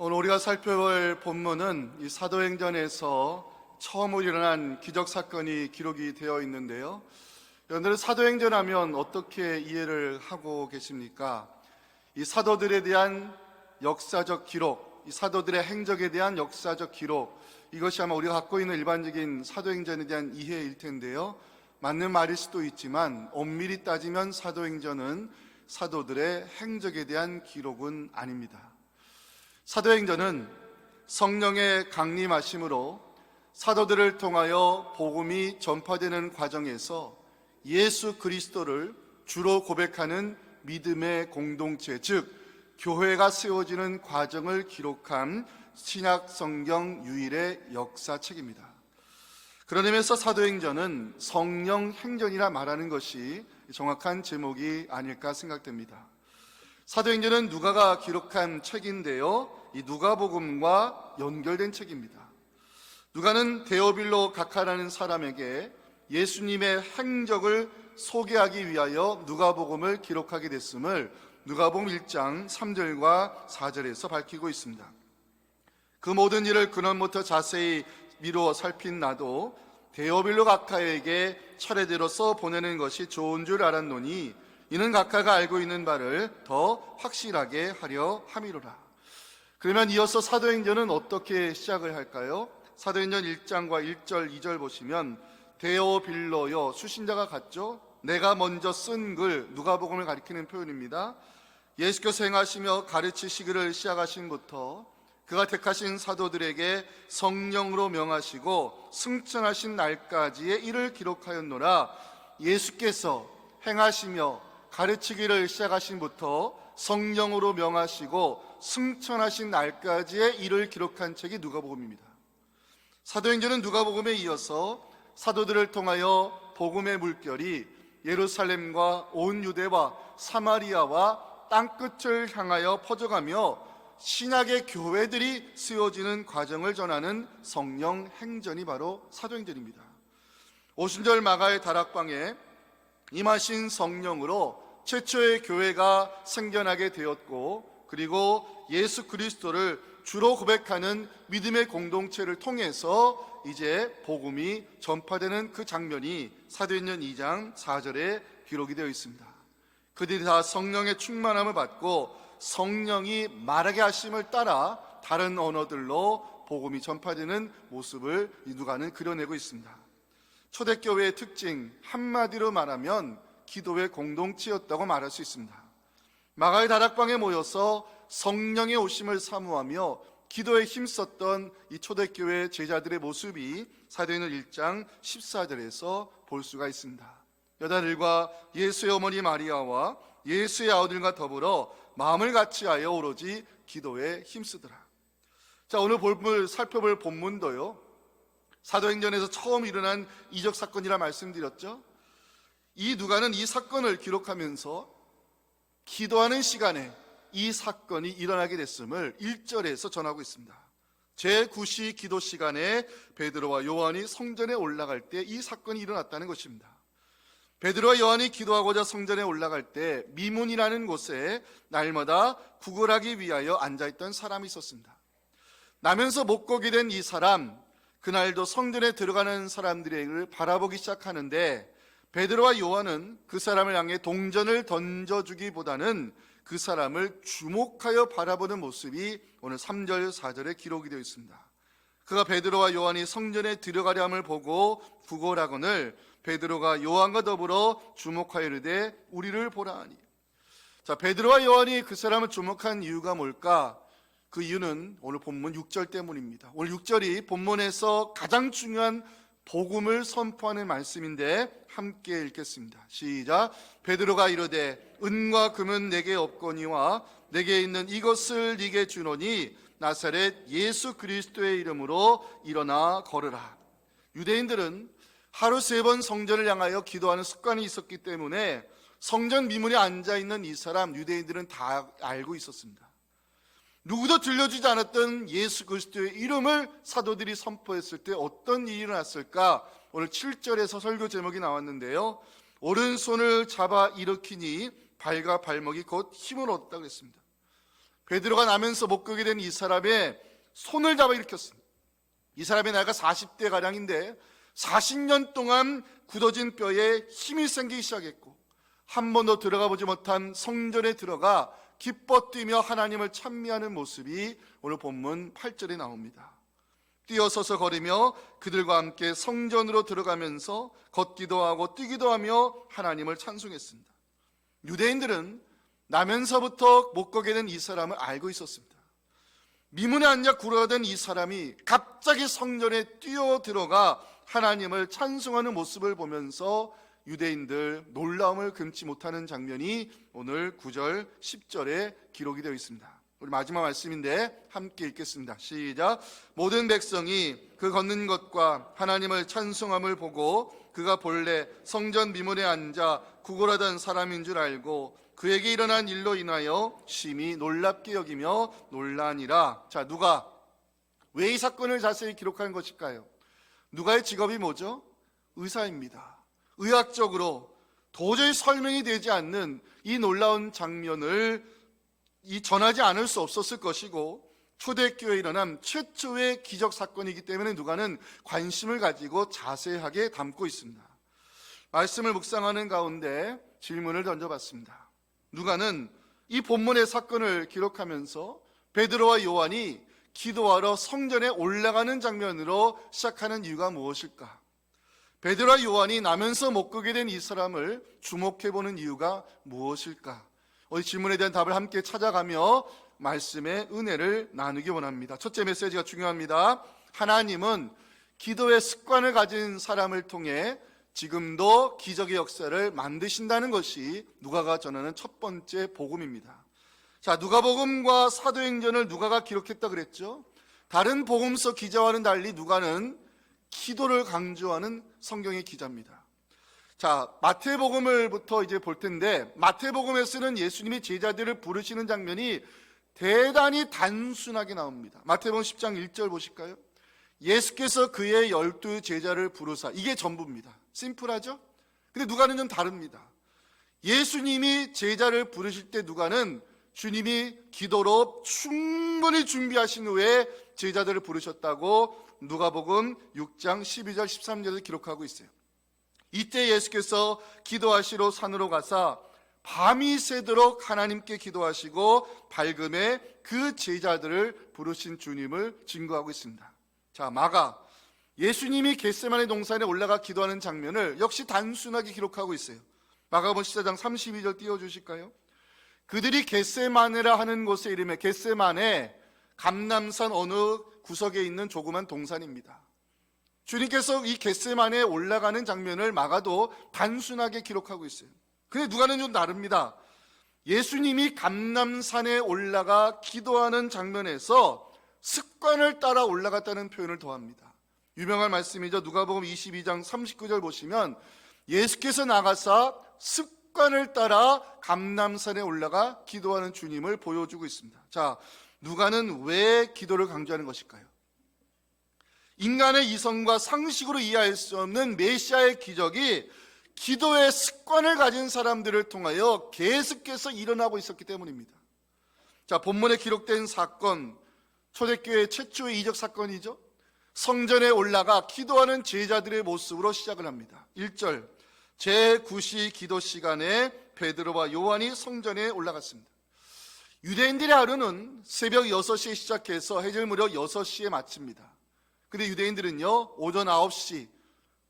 오늘 우리가 살펴볼 본문은 이 사도행전에서 처음으로 일어난 기적사건이 기록이 되어 있는데요. 여러분들은 사도행전 하면 어떻게 이해를 하고 계십니까? 이 사도들에 대한 역사적 기록, 이 사도들의 행적에 대한 역사적 기록, 이것이 아마 우리가 갖고 있는 일반적인 사도행전에 대한 이해일 텐데요. 맞는 말일 수도 있지만 엄밀히 따지면 사도행전은 사도들의 행적에 대한 기록은 아닙니다. 사도행전은 성령의 강림하심으로 사도들을 통하여 복음이 전파되는 과정에서 예수 그리스도를 주로 고백하는 믿음의 공동체, 즉 교회가 세워지는 과정을 기록한 신약 성경 유일의 역사책입니다. 그런 의미에서 사도행전은 성령 행전이라 말하는 것이 정확한 제목이 아닐까 생각됩니다. 사도행전은 누가가 기록한 책인데요, 이 누가복음과 연결된 책입니다. 누가는 데오빌로 가카라는 사람에게 예수님의 행적을 소개하기 위하여 누가복음을 기록하게 됐음을 누가복음 1장 3절과 4절에서 밝히고 있습니다. 그 모든 일을 근원부터 자세히 미루어 살핀 나도 데오빌로 가카에게 차례대로 써 보내는 것이 좋은 줄 알았노니 이는 가카가 알고 있는 바를 더 확실하게 하려 함이로라. 그러면 이어서 사도행전은 어떻게 시작을 할까요? 사도행전 1장과 1절, 2절 보시면 데오빌로여, 수신자가 같죠? 내가 먼저 쓴 글, 누가복음을 가리키는 표현입니다. 예수께서 행하시며 가르치시기를 시작하신부터 그가 택하신 사도들에게 성령으로 명하시고 승천하신 날까지의 일을 기록하였노라. 예수께서 행하시며 가르치기를 시작하신부터 성령으로 명하시고 승천하신 날까지의 일을 기록한 책이 누가복음입니다. 사도행전은 누가복음에 이어서 사도들을 통하여 복음의 물결이 예루살렘과 온 유대와 사마리아와 땅끝을 향하여 퍼져가며 신약의 교회들이 세워지는 과정을 전하는 성령 행전이 바로 사도행전입니다. 오순절 마가의 다락방에 임하신 성령으로 최초의 교회가 생겨나게 되었고, 그리고 예수 그리스도를 주로 고백하는 믿음의 공동체를 통해서 이제 복음이 전파되는 그 장면이 사도행전 2장 4절에 기록이 되어 있습니다. 그들이 다 성령의 충만함을 받고 성령이 말하게 하심을 따라 다른 언어들로 복음이 전파되는 모습을 누가는 그려내고 있습니다. 초대교회의 특징, 한마디로 말하면 기도의 공동체였다고 말할 수 있습니다. 마가의 다락방에 모여서 성령의 오심을 사모하며 기도에 힘썼던 이 초대교회 제자들의 모습이 사도행전 1장 14절에서 볼 수가 있습니다. 여자들과 예수의 어머니 마리아와 예수의 아우들과 더불어 마음을 같이하여 오로지 기도에 힘쓰더라. 자, 오늘 살펴볼 본문도요, 사도행전에서 처음 일어난 이적 사건이라 말씀드렸죠. 이 누가는 이 사건을 기록하면서 기도하는 시간에 이 사건이 일어나게 됐음을 1절에서 전하고 있습니다. 제9시 기도 시간에 베드로와 요한이 성전에 올라갈 때 이 사건이 일어났다는 것입니다. 베드로와 요한이 기도하고자 성전에 올라갈 때 미문이라는 곳에 날마다 구걸하기 위하여 앉아있던 사람이 있었습니다. 나면서 못고게 된 이 사람, 그날도 성전에 들어가는 사람들을 바라보기 시작하는데 베드로와 요한은 그 사람을 향해 동전을 던져주기보다는 그 사람을 주목하여 바라보는 모습이 오늘 3절, 4절에 기록이 되어 있습니다. 그가 베드로와 요한이 성전에 들어가려 함을 보고 구걸하거늘 베드로가 요한과 더불어 주목하여 이르되 우리를 보라 하니. 자, 베드로와 요한이 그 사람을 주목한 이유가 뭘까? 그 이유는 오늘 본문 6절 때문입니다. 오늘 6절이 본문에서 가장 중요한 복음을 선포하는 말씀인데 함께 읽겠습니다. 시작. 베드로가 이르되 은과 금은 내게 없거니와 내게 있는 이것을 네게 주노니 나사렛 예수 그리스도의 이름으로 일어나 걸으라. 유대인들은 하루 3번 성전을 향하여 기도하는 습관이 있었기 때문에 성전 미문에 앉아있는 이 사람 유대인들은 다 알고 있었습니다. 누구도 들려주지 않았던 예수 그리스도의 이름을 사도들이 선포했을 때 어떤 일이 일어났을까? 오늘 7절에서 설교 제목이 나왔는데요, 오른손을 잡아 일으키니 발과 발목이 곧 힘을 얻었다고 했습니다. 베드로가 나면서 못 걷게 된 이 사람의 손을 잡아 일으켰습니다. 이 사람의 나이가 40대 가량인데 40년 동안 굳어진 뼈에 힘이 생기기 시작했고, 한 번도 들어가 보지 못한 성전에 들어가 기뻐 뛰며 하나님을 찬미하는 모습이 오늘 본문 8절에 나옵니다. 뛰어서서 걸으며 그들과 함께 성전으로 들어가면서 걷기도 하고 뛰기도 하며 하나님을 찬송했습니다. 유대인들은 나면서부터 못 걷게 된 이 사람을 알고 있었습니다. 미문에 앉아 굴어가던 이 사람이 갑자기 성전에 뛰어 들어가 하나님을 찬송하는 모습을 보면서 유대인들 놀라움을 금치 못하는 장면이 오늘 9절 10절에 기록이 되어 있습니다. 우리 마지막 말씀인데 함께 읽겠습니다. 시작. 모든 백성이 그 걷는 것과 하나님을 찬송함을 보고 그가 본래 성전 미문에 앉아 구걸하던 사람인 줄 알고 그에게 일어난 일로 인하여 심히 놀랍게 여기며 놀라니라. 자, 누가 왜 이 사건을 자세히 기록한 것일까요? 누가의 직업이 뭐죠? 의사입니다. 의학적으로 도저히 설명이 되지 않는 이 놀라운 장면을 전하지 않을 수 없었을 것이고, 초대교회에 일어난 최초의 기적 사건이기 때문에 누가는 관심을 가지고 자세하게 담고 있습니다. 말씀을 묵상하는 가운데 질문을 던져봤습니다. 누가는 이 본문의 사건을 기록하면서 베드로와 요한이 기도하러 성전에 올라가는 장면으로 시작하는 이유가 무엇일까? 베드로와 요한이 나면서 못 걷게 된 이 사람을 주목해보는 이유가 무엇일까? 이 질문에 대한 답을 함께 찾아가며 말씀의 은혜를 나누기 원합니다. 첫째 메시지가 중요합니다. 하나님은 기도의 습관을 가진 사람을 통해 지금도 기적의 역사를 만드신다는 것이 누가가 전하는 첫 번째 복음입니다. 자, 누가복음과 사도행전을 누가가 기록했다 그랬죠. 다른 복음서 기자와는 달리 누가는 기도를 강조하는 성경의 기자입니다. 자, 마태복음을부터 이제 볼 텐데, 마태복음에서는 예수님이 제자들을 부르시는 장면이 대단히 단순하게 나옵니다. 마태복음 10장 1절 보실까요? 예수께서 그의 12 제자를 부르사, 이게 전부입니다. 심플하죠? 근데 누가는 좀 다릅니다. 예수님이 제자를 부르실 때 누가는 주님이 기도로 충분히 준비하신 후에 제자들을 부르셨다고 누가복음 6장 12절 13절에 기록하고 있어요. 이때 예수께서 기도하시러 산으로 가사 밤이 새도록 하나님께 기도하시고 밝음에 그 제자들을 부르신 주님을 증거하고 있습니다. 자, 마가 예수님이 겟세마네 동산에 올라가 기도하는 장면을 역시 단순하게 기록하고 있어요. 마가복음 14장 32절 띄워주실까요? 그들이 겟세마네라 하는 곳의 이름에, 겟세마네 감람산 어느 구석에 있는 조그만 동산입니다. 주님께서 이 겟세마네에 올라가는 장면을 마가도 단순하게 기록하고 있어요. 근데 누가는 좀 다릅니다. 예수님이 감람산에 올라가 기도하는 장면에서 습관을 따라 올라갔다는 표현을 더합니다. 유명한 말씀이죠. 누가복음 22장 39절 보시면 예수께서 나가사 습관을 따라 감람산에 올라가 기도하는 주님을 보여주고 있습니다. 자, 누가는 왜 기도를 강조하는 것일까요? 인간의 이성과 상식으로 이해할 수 없는 메시아의 기적이 기도의 습관을 가진 사람들을 통하여 계속해서 일어나고 있었기 때문입니다. 자, 본문에 기록된 사건, 초대교회 최초의 이적 사건이죠. 성전에 올라가 기도하는 제자들의 모습으로 시작을 합니다. 1절, 제9시 기도 시간에 베드로와 요한이 성전에 올라갔습니다. 유대인들의 하루는 새벽 6시에 시작해서 해질 무렵 6시에 마칩니다. 근데 유대인들은요, 오전 9시,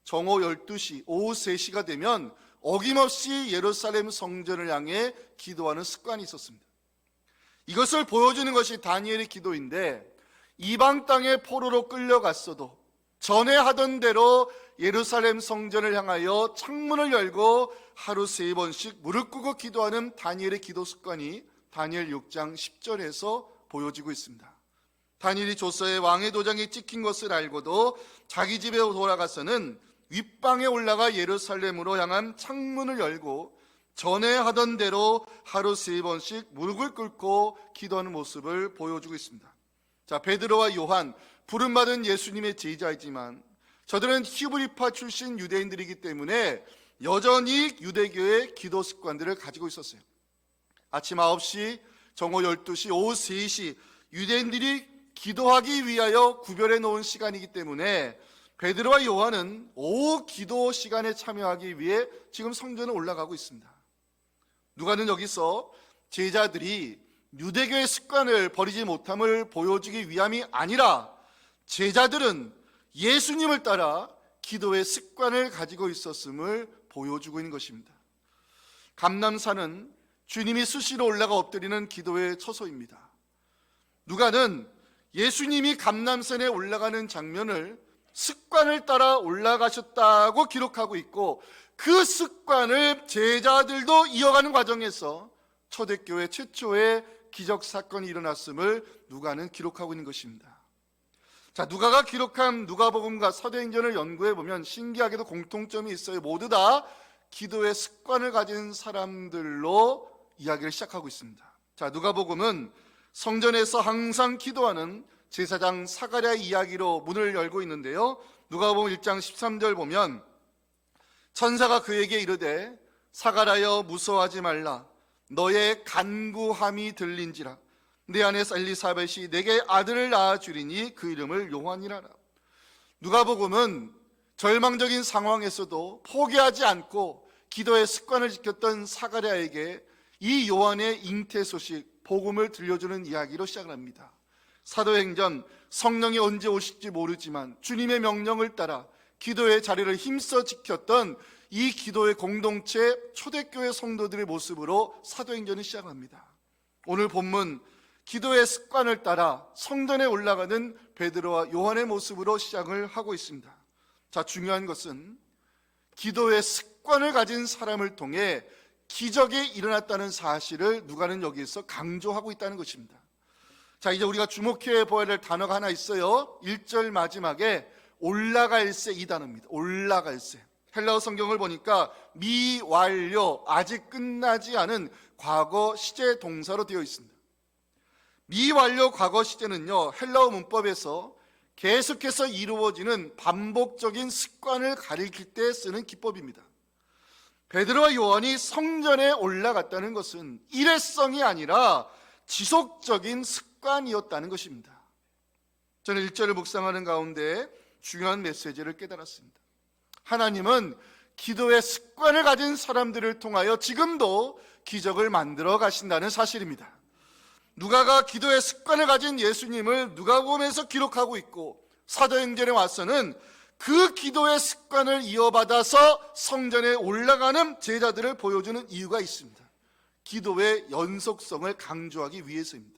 정오 12시, 오후 3시가 되면 어김없이 예루살렘 성전을 향해 기도하는 습관이 있었습니다. 이것을 보여주는 것이 다니엘의 기도인데, 이방 땅에 포로로 끌려갔어도 전에 하던 대로 예루살렘 성전을 향하여 창문을 열고 하루 3번씩 무릎 꿇고 기도하는 다니엘의 기도 습관이 다니엘 6장 10절에서 보여지고 있습니다. 다니엘이 조서에 왕의 도장이 찍힌 것을 알고도 자기 집에 돌아가서는 윗방에 올라가 예루살렘으로 향한 창문을 열고 전에 하던 대로 하루 3번씩 무릎을 꿇고 기도하는 모습을 보여주고 있습니다. 자, 베드로와 요한, 부름받은 예수님의 제자이지만 저들은 히브리파 출신 유대인들이기 때문에 여전히 유대교의 기도 습관들을 가지고 있었어요. 아침 9시, 정오 12시, 오후 3시 유대인들이 기도하기 위하여 구별해 놓은 시간이기 때문에 베드로와 요한은 오후 기도 시간에 참여하기 위해 지금 성전에 올라가고 있습니다. 누가는 여기서 제자들이 유대교의 습관을 버리지 못함을 보여주기 위함이 아니라 제자들은 예수님을 따라 기도의 습관을 가지고 있었음을 보여주고 있는 것입니다. 감람산은 주님이 수시로 올라가 엎드리는 기도의 처소입니다. 누가는 예수님이 감람산에 올라가는 장면을 습관을 따라 올라가셨다고 기록하고 있고, 그 습관을 제자들도 이어가는 과정에서 초대교회 최초의 기적 사건이 일어났음을 누가는 기록하고 있는 것입니다. 자, 누가가 기록한 누가복음과 사도행전을 연구해 보면 신기하게도 공통점이 있어요. 모두 다 기도의 습관을 가진 사람들로 이야기를 시작하고 있습니다. 자, 누가복음은 성전에서 항상 기도하는 제사장 사가랴 이야기로 문을 열고 있는데요, 누가복음 1장 13절 보면 천사가 그에게 이르되 사가랴여 무서워하지 말라, 너의 간구함이 들린지라. 내 아내서 엘리사벳이 내게 아들을 낳아주리니 그 이름을 요한이라라. 누가복음은 절망적인 상황에서도 포기하지 않고 기도의 습관을 지켰던 사가랴에게 이 요한의 잉태 소식, 복음을 들려주는 이야기로 시작을 합니다. 사도행전, 성령이 언제 오실지 모르지만 주님의 명령을 따라 기도의 자리를 힘써 지켰던 이 기도의 공동체 초대교회 성도들의 모습으로 사도행전을 시작합니다. 오늘 본문 기도의 습관을 따라 성전에 올라가는 베드로와 요한의 모습으로 시작을 하고 있습니다. 자, 중요한 것은 기도의 습관을 가진 사람을 통해 기적이 일어났다는 사실을 누가는 여기에서 강조하고 있다는 것입니다. 자, 이제 우리가 주목해 보아야 될 단어가 하나 있어요. 1절 마지막에 올라갈새, 이 단어입니다. 올라갈새. 헬라어 성경을 보니까 미완료, 아직 끝나지 않은 과거 시제 동사로 되어 있습니다. 미완료 과거 시제는요, 헬라어 문법에서 계속해서 이루어지는 반복적인 습관을 가리킬 때 쓰는 기법입니다. 베드로와 요한이 성전에 올라갔다는 것은 일회성이 아니라 지속적인 습관이었다는 것입니다. 저는 1절을 묵상하는 가운데 중요한 메시지를 깨달았습니다. 하나님은 기도의 습관을 가진 사람들을 통하여 지금도 기적을 만들어 가신다는 사실입니다. 누가가 기도의 습관을 가진 예수님을 누가복음에서 기록하고 있고, 사도행전에 와서는 그 기도의 습관을 이어받아서 성전에 올라가는 제자들을 보여주는 이유가 있습니다. 기도의 연속성을 강조하기 위해서입니다.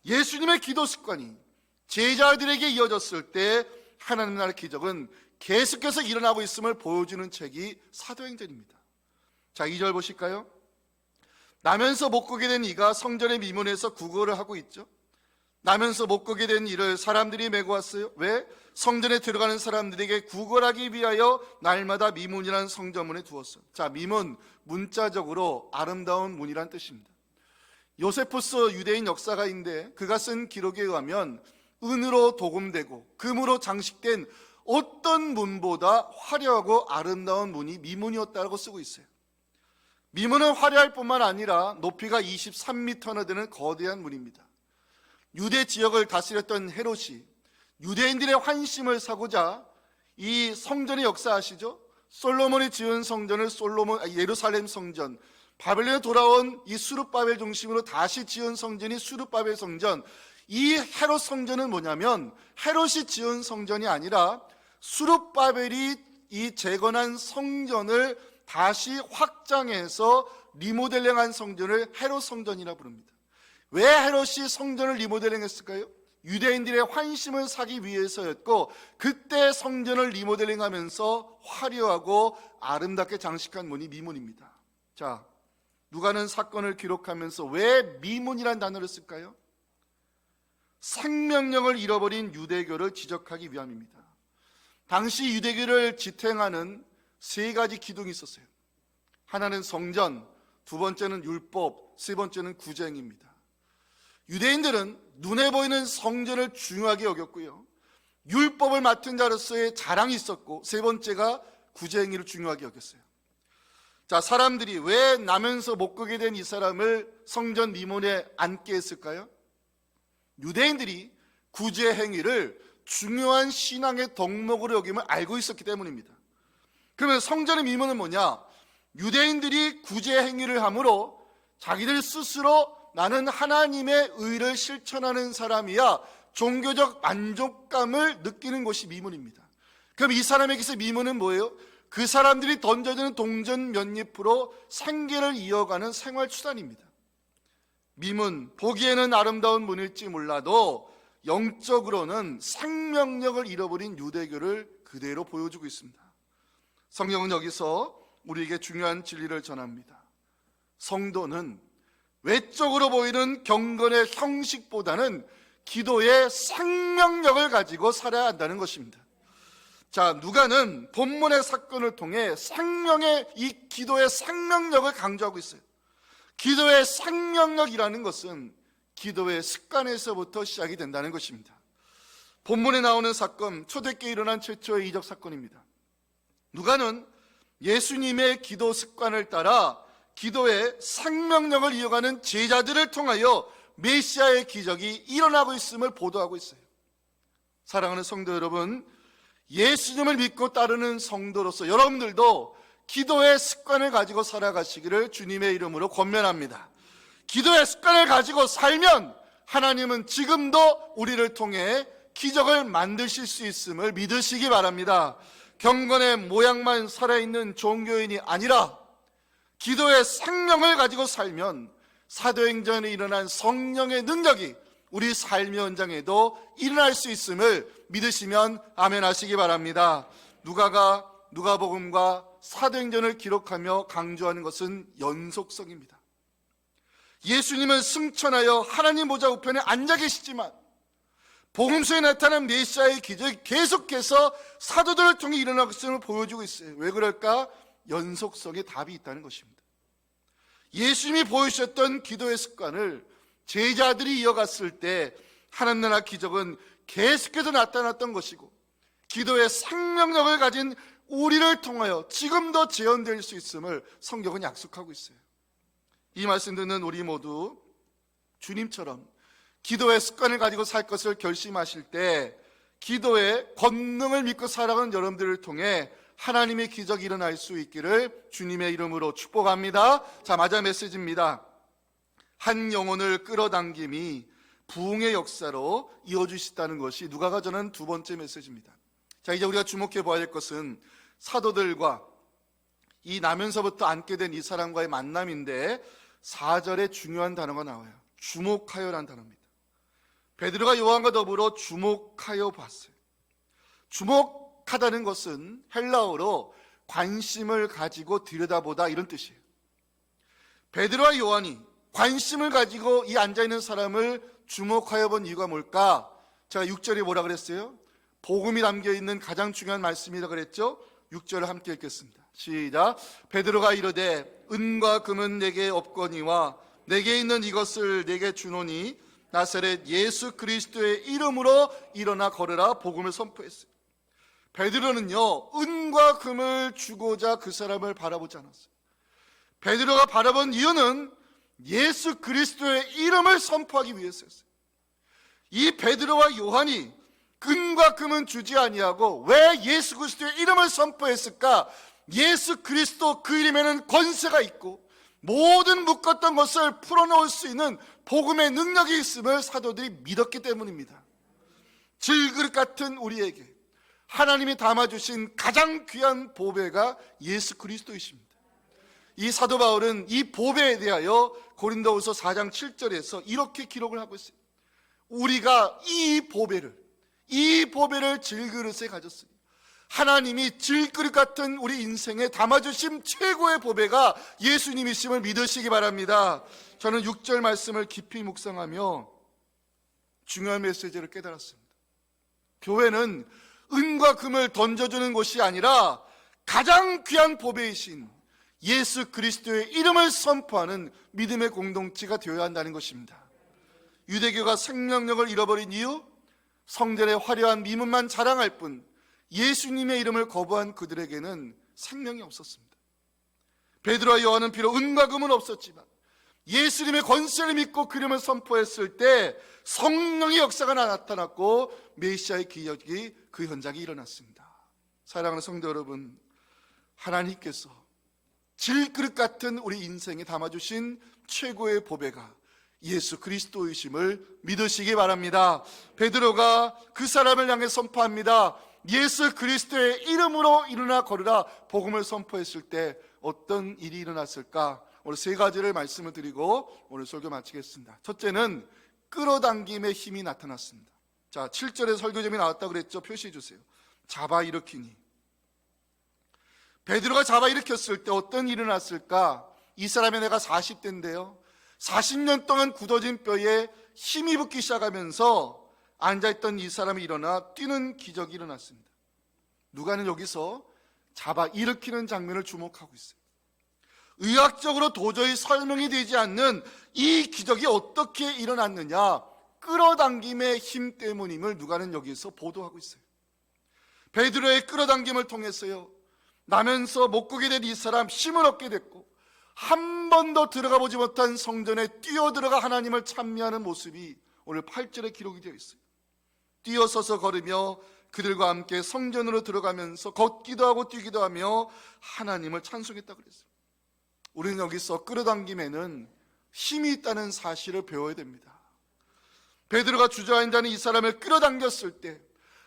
예수님의 기도 습관이 제자들에게 이어졌을 때 하나님 나라의 기적은 계속해서 일어나고 있음을 보여주는 책이 사도행전입니다. 자, 2절 보실까요? 나면서 못 걷게 된 이가 성전의 미문에서 구걸을 하고 있죠. 나면서 못 걷게 된 이를 사람들이 메고 왔어요. 왜? 성전에 들어가는 사람들에게 구걸하기 위하여 날마다 미문이라는 성전문에 두었어요. 자, 미문, 문자적으로 아름다운 문이란 뜻입니다. 요세푸스 유대인 역사가인데 그가 쓴 기록에 의하면 은으로 도금되고 금으로 장식된 어떤 문보다 화려하고 아름다운 문이 미문이었다고 쓰고 있어요. 미문은 화려할 뿐만 아니라 높이가 23m나 되는 거대한 문입니다. 유대 지역을 다스렸던 헤롯이 유대인들의 환심을 사고자 이 성전의 역사 아시죠? 솔로몬이 지은 성전을 예루살렘 성전, 바벨론에 돌아온 이 수룹바벨 중심으로 다시 지은 성전이 수룹바벨 성전. 이 헤롯 성전은 뭐냐면 헤롯이 지은 성전이 아니라 수룹바벨이 이 재건한 성전을 다시 확장해서 리모델링한 성전을 헤롯 성전이라 부릅니다. 왜 헤롯이 성전을 리모델링했을까요? 유대인들의 환심을 사기 위해서였고, 그때 성전을 리모델링하면서 화려하고 아름답게 장식한 문이 미문입니다. 자, 누가는 사건을 기록하면서 왜 미문이라는 단어를 쓸까요? 생명력을 잃어버린 유대교를 지적하기 위함입니다. 당시 유대교를 지탱하는 세 가지 기둥이 있었어요. 하나는 성전, 두 번째는 율법, 세 번째는 구제행입니다. 유대인들은 눈에 보이는 성전을 중요하게 여겼고요, 율법을 맡은 자로서의 자랑이 있었고, 세 번째가 구제행위를 중요하게 여겼어요. 자, 사람들이 왜 나면서 못 끄게 된 이 사람을 성전 미문에 앉게 했을까요? 유대인들이 구제 행위를 중요한 신앙의 덕목으로 여김을 알고 있었기 때문입니다. 그러면 성전의 미문은 뭐냐? 유대인들이 구제 행위를 함으로 자기들 스스로 나는 하나님의 의를 실천하는 사람이야 종교적 만족감을 느끼는 것이 미문입니다. 그럼 이 사람에게서 미문은 뭐예요? 그 사람들이 던져주는 동전 몇 잎으로 생계를 이어가는 생활 수단입니다. 미문, 보기에는 아름다운 문일지 몰라도 영적으로는 생명력을 잃어버린 유대교를 그대로 보여주고 있습니다. 성경은 여기서 우리에게 중요한 진리를 전합니다. 성도는 외적으로 보이는 경건의 형식보다는 기도의 생명력을 가지고 살아야 한다는 것입니다. 자, 누가는 본문의 사건을 통해 이 기도의 생명력을 강조하고 있어요. 기도의 생명력이라는 것은 기도의 습관에서부터 시작이 된다는 것입니다. 본문에 나오는 사건, 초대교회에 일어난 최초의 이적 사건입니다. 누가는 예수님의 기도 습관을 따라 기도의 생명력을 이어가는 제자들을 통하여 메시아의 기적이 일어나고 있음을 보도하고 있어요. 사랑하는 성도 여러분, 예수님을 믿고 따르는 성도로서 여러분들도 기도의 습관을 가지고 살아가시기를 주님의 이름으로 권면합니다. 기도의 습관을 가지고 살면 하나님은 지금도 우리를 통해 기적을 만드실 수 있음을 믿으시기 바랍니다. 경건의 모양만 살아있는 종교인이 아니라 기도의 생명을 가지고 살면 사도행전에 일어난 성령의 능력이 우리 삶의 현장에도 일어날 수 있음을 믿으시면 아멘 하시기 바랍니다. 누가복음과 사도행전을 기록하며 강조하는 것은 연속성입니다. 예수님은 승천하여 하나님 보좌 우편에 앉아 계시지만 복음서에 나타난 메시아의 기적이 계속해서 사도들을 통해 일어나고 있음을 보여주고 있어요. 왜 그럴까? 연속성에 답이 있다는 것입니다. 예수님이 보여주셨던 기도의 습관을 제자들이 이어갔을 때 하나님 나라 기적은 계속해서 나타났던 것이고 기도의 생명력을 가진 우리를 통하여 지금도 재현될 수 있음을 성경은 약속하고 있어요. 이 말씀 듣는 우리 모두 주님처럼 기도의 습관을 가지고 살 것을 결심하실 때 기도의 권능을 믿고 살아가는 여러분들을 통해 하나님의 기적이 일어날 수 있기를 주님의 이름으로 축복합니다. 자, 마지막 메시지입니다. 한 영혼을 끌어당김이 부흥의 역사로 이어주시다는 것이 누가가 전한 두 번째 메시지입니다. 자, 이제 우리가 주목해 봐야 할 것은 사도들과 이 나면서부터 앉게 된 이 사람과의 만남인데 4절에 중요한 단어가 나와요. 주목하여라는 단어입니다. 베드로가 요한과 더불어 주목하여 봤어요. 주목하다는 것은 헬라어로 관심을 가지고 들여다보다 이런 뜻이에요. 베드로와 요한이 관심을 가지고 이 앉아있는 사람을 주목하여 본 이유가 뭘까? 제가 6절에 뭐라 그랬어요? 복음이 담겨있는 가장 중요한 말씀이라 그랬죠? 6절을 함께 읽겠습니다. 시작. 베드로가 이르되 은과 금은 내게 없거니와 내게 있는 이것을 내게 주노니 나사렛 예수 그리스도의 이름으로 일어나 걸으라 복음을 선포했어요. 베드로는요 은과 금을 주고자 그 사람을 바라보지 않았어요. 베드로가 바라본 이유는 예수 그리스도의 이름을 선포하기 위해서였어요. 이 베드로와 요한이 은과 금은 주지 아니하고 왜 예수 그리스도의 이름을 선포했을까? 예수 그리스도 그 이름에는 권세가 있고 모든 묶었던 것을 풀어놓을 수 있는 복음의 능력이 있음을 사도들이 믿었기 때문입니다. 질그릇 같은 우리에게 하나님이 담아주신 가장 귀한 보배가 예수 그리스도이십니다. 이 사도 바울은 이 보배에 대하여 고린도후서 4장 7절에서 이렇게 기록을 하고 있어요. 우리가 이 보배를 질그릇에 가졌으니 하나님이 질그릇 같은 우리 인생에 담아주신 최고의 보배가 예수님이심을 믿으시기 바랍니다. 저는 6절 말씀을 깊이 묵상하며 중요한 메시지를 깨달았습니다. 교회는 은과 금을 던져주는 곳이 아니라 가장 귀한 보배이신 예수 그리스도의 이름을 선포하는 믿음의 공동체가 되어야 한다는 것입니다. 유대교가 생명력을 잃어버린 이유, 성전의 화려한 미문만 자랑할 뿐 예수님의 이름을 거부한 그들에게는 생명이 없었습니다. 베드로와 요한은 비록 은과 금은 없었지만 예수님의 권세를 믿고 그 이름을 선포했을 때 성령의 역사가 나타났고 메시아의 기적이 그 현장에 일어났습니다. 사랑하는 성도 여러분, 하나님께서 질그릇 같은 우리 인생에 담아주신 최고의 보배가 예수 그리스도이심을 믿으시기 바랍니다. 베드로가 그 사람을 향해 선포합니다. 예수 그리스도의 이름으로 일어나 걸으라 복음을 선포했을 때 어떤 일이 일어났을까? 오늘 세 가지를 말씀을 드리고 오늘 설교 마치겠습니다. 첫째는 끌어당김의 힘이 나타났습니다. 자, 7절에 설교점이 나왔다고 그랬죠? 표시해 주세요. 잡아 일으키니. 베드로가 잡아 일으켰을 때 어떤 일이 일어났을까? 이 사람의 나이가 40대인데요 40년 동안 굳어진 뼈에 힘이 붙기 시작하면서 앉아있던 이 사람이 일어나 뛰는 기적이 일어났습니다. 누가는 여기서 잡아 일으키는 장면을 주목하고 있어요. 의학적으로 도저히 설명이 되지 않는 이 기적이 어떻게 일어났느냐, 끌어당김의 힘 때문임을 누가는 여기서 보도하고 있어요. 베드로의 끌어당김을 통해서요, 나면서 못 걷게 된 이 사람 힘을 얻게 됐고 한 번도 들어가 보지 못한 성전에 뛰어들어가 하나님을 찬미하는 모습이 오늘 8절에 기록이 되어 있어요. 뛰어서서 걸으며 그들과 함께 성전으로 들어가면서 걷기도 하고 뛰기도 하며 하나님을 찬송했다고 그랬어요. 우리는 여기서 끌어당김에는 힘이 있다는 사실을 배워야 됩니다. 베드로가 주저앉아있는 이 사람을 끌어당겼을 때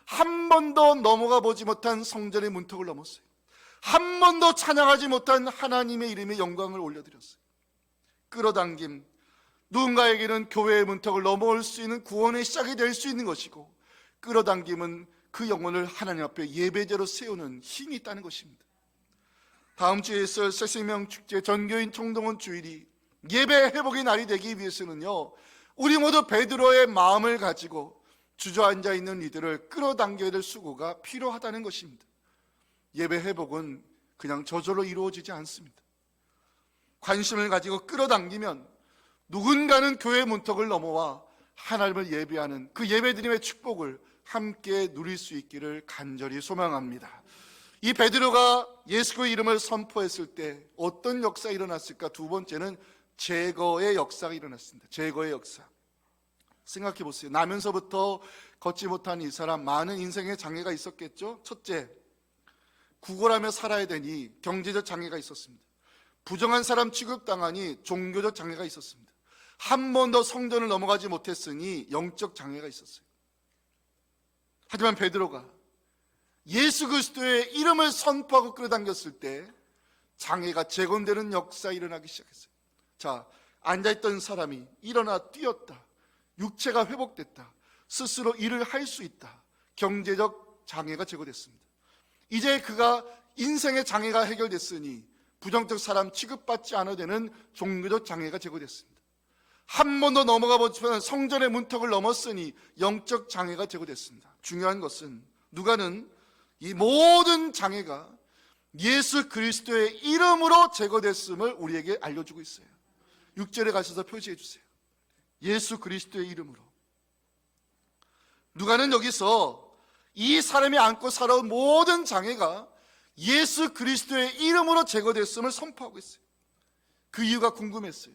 한 번도 넘어가 보지 못한 성전의 문턱을 넘었어요. 한 번도 찬양하지 못한 하나님의 이름의 영광을 올려드렸어요. 끌어당김, 누군가에게는 교회의 문턱을 넘어올 수 있는 구원의 시작이 될 수 있는 것이고, 끌어당김은 그 영혼을 하나님 앞에 예배제로 세우는 힘이 있다는 것입니다. 다음 주에 있을 새생명축제 전교인 총동원 주일이 예배 회복의 날이 되기 위해서는요, 우리 모두 베드로의 마음을 가지고 주저앉아 있는 이들을 끌어당겨야 될 수고가 필요하다는 것입니다. 예배 회복은 그냥 저절로 이루어지지 않습니다. 관심을 가지고 끌어당기면 누군가는 교회 문턱을 넘어와 하나님을 예배하는 그 예배드림의 축복을 함께 누릴 수 있기를 간절히 소망합니다. 이 베드로가 예수의 이름을 선포했을 때 어떤 역사가 일어났을까? 두 번째는 제거의 역사가 일어났습니다. 제거의 역사. 생각해 보세요. 나면서부터 걷지 못한 이 사람, 많은 인생의 장애가 있었겠죠? 첫째, 구걸하며 살아야 되니 경제적 장애가 있었습니다. 부정한 사람 취급당하니 종교적 장애가 있었습니다. 한 번도 성전을 넘어가지 못했으니 영적 장애가 있었어요. 하지만 베드로가 예수 그리스도의 이름을 선포하고 끌어당겼을 때 장애가 재건되는 역사가 일어나기 시작했어요. 자, 앉아있던 사람이 일어나 뛰었다. 육체가 회복됐다. 스스로 일을 할 수 있다. 경제적 장애가 제거됐습니다. 이제 그가 인생의 장애가 해결됐으니 부정적 사람 취급받지 않아도 되는 종교적 장애가 제거됐습니다. 한 번도 넘어가 보지 못한 성전의 문턱을 넘었으니 영적 장애가 제거됐습니다. 중요한 것은 누가는 이 모든 장애가 예수 그리스도의 이름으로 제거됐음을 우리에게 알려주고 있어요. 6절에 가셔서 표시해 주세요. 예수 그리스도의 이름으로. 누가는 여기서 이 사람이 안고 살아온 모든 장애가 예수 그리스도의 이름으로 제거됐음을 선포하고 있어요. 그 이유가 궁금했어요.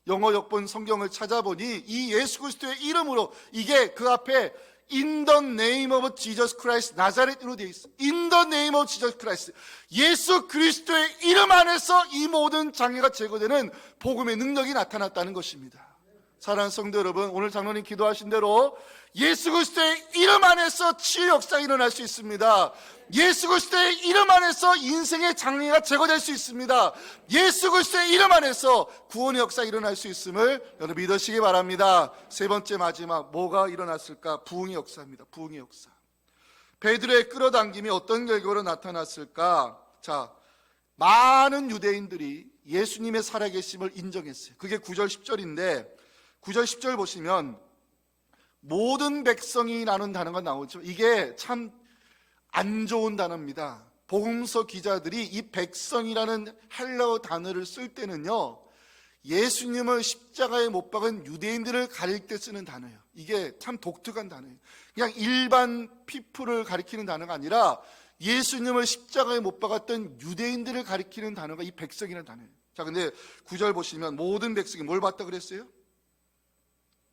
영어 역본 성경을 찾아보니 이 예수 그리스도의 이름으로, 이게 그 앞에 In the name of Jesus Christ 나자렛으로 되어 있어요. In the name of Jesus Christ. 예수 그리스도의 이름 안에서 이 모든 장애가 제거되는 복음의 능력이 나타났다는 것입니다. 사랑하는 성도 여러분, 오늘 장로님 기도하신 대로 예수 그리스도의 이름 안에서 치유 역사가 일어날 수 있습니다. 예수 그리스도의 이름 안에서 인생의 장애가 제거될 수 있습니다. 예수 그리스도의 이름 안에서 구원의 역사가 일어날 수 있음을 여러분 믿으시기 바랍니다. 세 번째 마지막, 뭐가 일어났을까? 부흥의 역사입니다. 부흥의 역사. 베드로의 끌어당김이 어떤 결과로 나타났을까? 자, 많은 유대인들이 예수님의 살아계심을 인정했어요. 그게 9절 10절인데 9절 10절 보시면 모든 백성이라는 단어가 나오죠. 이게 참 안 좋은 단어입니다. 복음서 기자들이 이 백성이라는 헬라어 단어를 쓸 때는요, 예수님을 십자가에 못 박은 유대인들을 가릴 때 쓰는 단어예요. 이게 참 독특한 단어예요. 그냥 일반 피플을 가리키는 단어가 아니라 예수님을 십자가에 못 박았던 유대인들을 가리키는 단어가 이 백성이라는 단어예요. 자, 근데 9절 보시면 모든 백성이 뭘 봤다 그랬어요?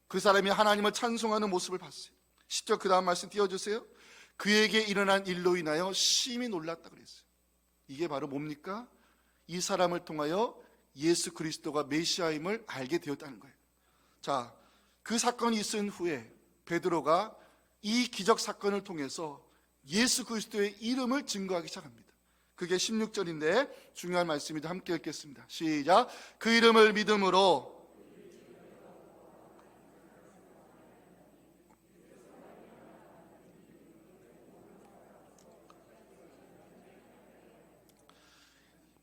그 사람이 하나님을 찬송하는 모습을 봤어요. 10절 그 다음 말씀 띄워주세요. 그에게 일어난 일로 인하여 심히 놀랐다 그랬어요. 이게 바로 뭡니까? 이 사람을 통하여 예수 그리스도가 메시아임을 알게 되었다는 거예요. 자, 그 사건이 있은 후에 베드로가 이 기적 사건을 통해서 예수 그리스도의 이름을 증거하기 시작합니다. 그게 16절인데 중요한 말씀입니다. 함께 읽겠습니다. 시작. 그 이름을 믿음으로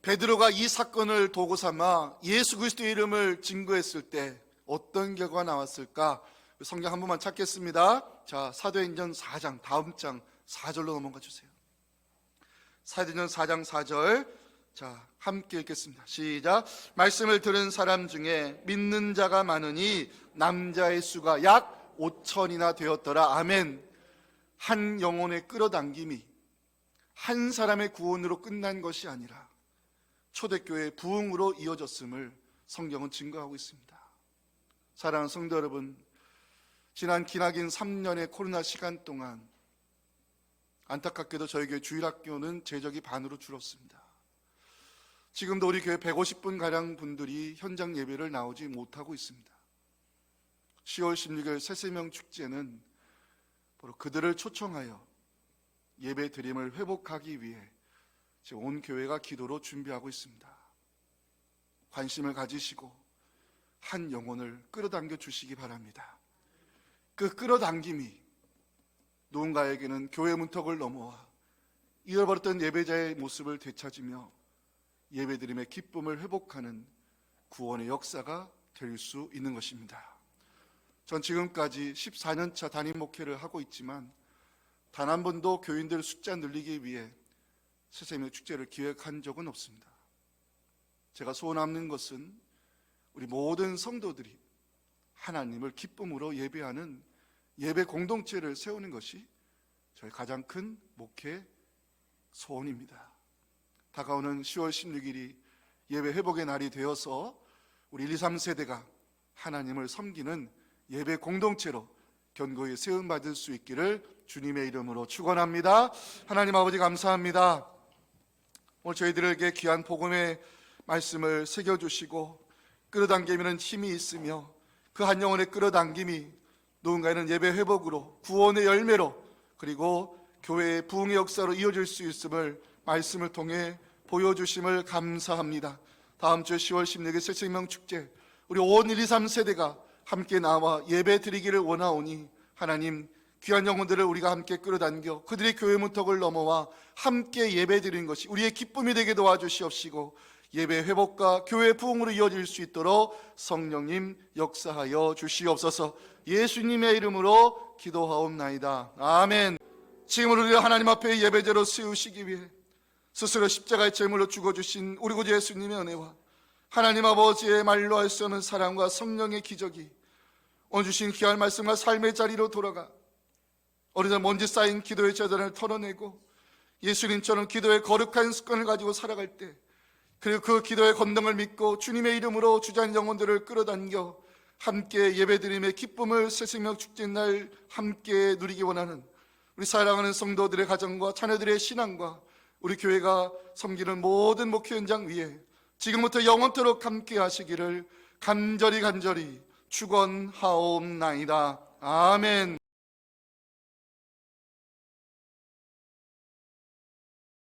베드로가 이 사건을 도구 삼아 예수 그리스도의 이름을 증거했을 때 어떤 결과가 나왔을까? 성경 한 번만 찾겠습니다. 자, 사도행전 4장 다음 장 4절로 넘어가 주세요. 사도행전 4장 4절. 자, 함께 읽겠습니다. 시작. 말씀을 들은 사람 중에 믿는 자가 많으니 남자의 수가 약 5천이나 되었더라. 아멘. 한 영혼의 끌어당김이 한 사람의 구원으로 끝난 것이 아니라 초대교회의 부흥으로 이어졌음을 성경은 증거하고 있습니다. 사랑하는 성도 여러분, 지난 기나긴 3년의 코로나 시간 동안 안타깝게도 저희 교회 주일학교는 재적이 반으로 줄었습니다. 지금도 우리 교회 150분 분들이 현장 예배를 나오지 못하고 있습니다. 10월 16일 새세명 축제는 바로 그들을 초청하여 예배 드림을 회복하기 위해 지금 온 교회가 기도로 준비하고 있습니다. 관심을 가지시고 한 영혼을 끌어당겨 주시기 바랍니다. 그 끌어당김이 누군가에게는 교회 문턱을 넘어와 잃어버렸던 예배자의 모습을 되찾으며 예배드림의 기쁨을 회복하는 구원의 역사가 될 수 있는 것입니다. 전 지금까지 14년차 담임 목회를 하고 있지만 단 한 번도 교인들 숫자 늘리기 위해 새세명 축제를 기획한 적은 없습니다. 제가 소원하는 것은 우리 모든 성도들이 하나님을 기쁨으로 예배하는 예배 공동체를 세우는 것이 저희 가장 큰 목회 소원입니다. 다가오는 10월 16일이 예배 회복의 날이 되어서 우리 1, 2, 3세대가 하나님을 섬기는 예배 공동체로 견고히 세움받을 수 있기를 주님의 이름으로 축원합니다. 하나님 아버지 감사합니다. 오늘 저희들에게 귀한 복음의 말씀을 새겨주시고 끌어당기면 힘이 있으며 그 한 영혼의 끌어당김이 누군가에는 예배 회복으로 구원의 열매로 그리고 교회의 부흥의 역사로 이어질 수 있음을 말씀을 통해 보여주심을 감사합니다. 다음 주 10월 16일 새생명 축제 우리 온 1, 2, 3세대가 함께 나와 예배 드리기를 원하오니 하나님 귀한 영혼들을 우리가 함께 끌어당겨 그들의 교회 문턱을 넘어와 함께 예배 드리는 것이 우리의 기쁨이 되게 도와주시옵시고 예배 회복과 교회 부흥으로 이어질 수 있도록 성령님 역사하여 주시옵소서. 예수님의 이름으로 기도하옵나이다. 아멘. 지금 우리를 하나님 앞에 예배제로 세우시기 위해 스스로 십자가의 제물로 죽어주신 우리 구주 예수님의 은혜와 하나님 아버지의 말로 할 수 없는 사랑과 성령의 기적이 오늘 주신 귀한 말씀과 삶의 자리로 돌아가 어느덧 먼지 쌓인 기도의 재단을 털어내고 예수님처럼 기도의 거룩한 습관을 가지고 살아갈 때 그리고 그 기도의 권능을 믿고 주님의 이름으로 주저하는 영혼들을 끌어당겨 함께 예배드림의 기쁨을 새생명 축제날 함께 누리기 원하는 우리 사랑하는 성도들의 가정과 자녀들의 신앙과 우리 교회가 섬기는 모든 목회 현장 위에 지금부터 영원토록 함께 하시기를 간절히 축원하옵나이다. 아멘.